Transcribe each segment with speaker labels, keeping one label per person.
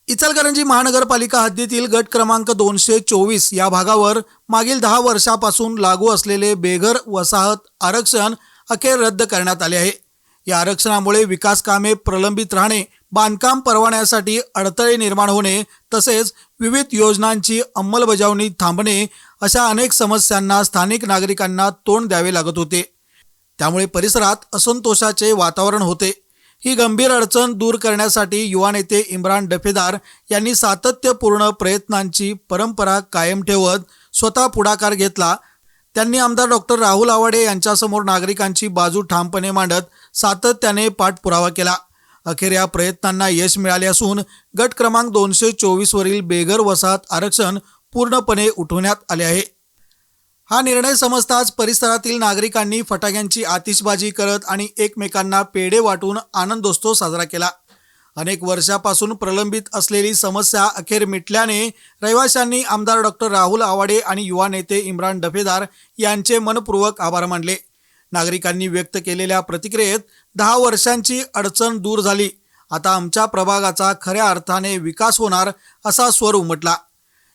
Speaker 1: इचलकरंजी महानगरपालिका हद्दीतील गट क्रमांक 224 या भागावर मागील 10 वर्षापासून लागू असलेले बेघर वसाहत आरक्षण अखेर रद्द करण्यात आले आहे। या आरक्षणामुळे विकास कामे प्रलंबित राहणे, बांधकाम परवान्यासाठी अडथळे निर्माण होणे तसेच विविध योजनांची अंमलबजावणी थांबणे अशा अनेक समस्यांना स्थानिक नागरिकांना तोंड द्यावे लागत होते। त्यामुळे परिसरात असंतोषाचे वातावरण होते। ही गंभीर अडचण दूर करण्यासाठी युवा नेते इम्रान डफेदार यांनी सातत्यपूर्ण प्रयत्नांची परंपरा कायम ठेवत स्वतः पुढाकार घेतला। त्यांनी आमदार डॉक्टर राहुल आवाडे यांच्यासमोर नागरिकांची बाजू ठामपणे मांडत सातत्याने पाठपुरावा केला। अखेर या प्रयत्नांना यश मिळाले असून गट क्रमांक 224 वरील बेघर वसाहत आरक्षण पूर्णपणे उठवण्यात आले आहे। हा निर्णय समजताच परिसरातील नागरिकांनी फटाक्यांची आतिषबाजी करत आणि एकमेकांना पेढे वाटून आनंदोत्सव साजरा केला। अनेक वर्षापासून प्रलंबित असलेली समस्या अखेर मिटल्याने रहिवाशांनी आमदार डॉक्टर राहुल आवाडे आणि युवा नेते इम्रान डफेदार यांचे मनपूर्वक आभार मानले। नागरिकांनी व्यक्त केलेल्या प्रतिक्रियेत 10 वर्षांची अडचण दूर झाली, आता आमच्या प्रभागाचा खऱ्या अर्थाने विकास होणार असा स्वर उमटला।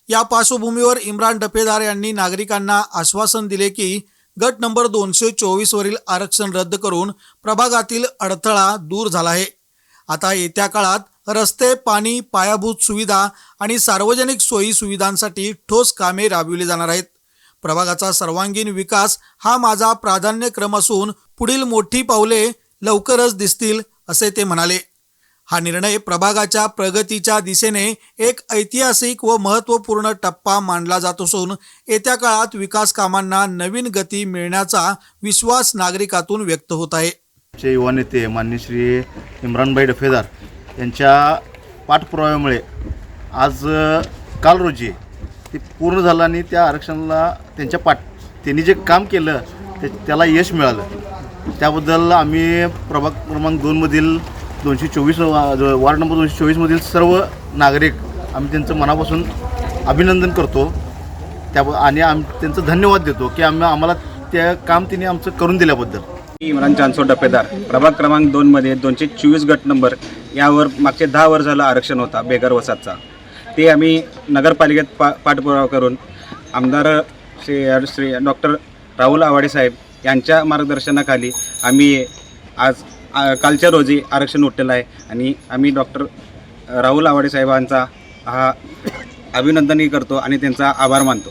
Speaker 1: या पार्श्वभूमीवर इम्रान डफेदार यांनी नागरिकांना आश्वासन दिले की गट नंबर 224 वरील आरक्षण रद्द करून प्रभागातील अडथळा दूर झाला आहे। आता येत्या काळात रस्ते, पाणी, पायाभूत सुविधा आणि सार्वजनिक सोयी सुविधांसाठी ठोस कामे राबविली जाणार आहेत। प्रभागाचा सर्वांगीण विकास हा माझा प्राधान्यक्रम असून पुढील मोठी पावले लवकरच दिसतील असे ते म्हणाले। हा निर्णय प्रभागाच्या प्रगतीच्या दिशेने एक ऐतिहासिक व महत्त्वपूर्ण टप्पा मानला जात असून येत्या काळात विकास कामांना नवीन गती मिळण्याचा विश्वास नागरिकातून व्यक्त होत आहे।
Speaker 2: युवा नेते माननीय श्री इम्रानभाई डफेदार यांच्या पाठपुराव्यामुळे आज काल रोजी ते पूर्ण झालं आणि त्या आरक्षणाला त्यांनी जे काम केलं त्याला यश मिळालं। त्याबद्दल आम्ही प्रभाग क्रमांक 2 मधील 224 वार्ड नंबर 224 मधील सर्व नागरिक आम्ही त्यांचं मनापासून अभिनंदन करतो आणि त्यांचं धन्यवाद देतो की आम्हाला त्या काम त्यांनी आमचं करून दिल्याबद्दल।
Speaker 3: इम्रान चांदसो डफेदार प्रभाग क्रमांक 2 मध्ये 224 गट नंबर यावर मागचे 10 वर्ष झालं आरक्षण होता बेघर वसाहतचा। ते आम्ही नगरपालिकेत पाठपुरावा करून आमदार श्री डॉक्टर राहुल आवाडे साहेब यांच्या मार्गदर्शनाखाली आम्ही आज कालच्या रोजी आरक्षण उठलेलं आहे आणि आम्ही डॉक्टर राहुल आवाडे साहेबांचा अभिनंदनही करतो आणि त्यांचा आभार मानतो।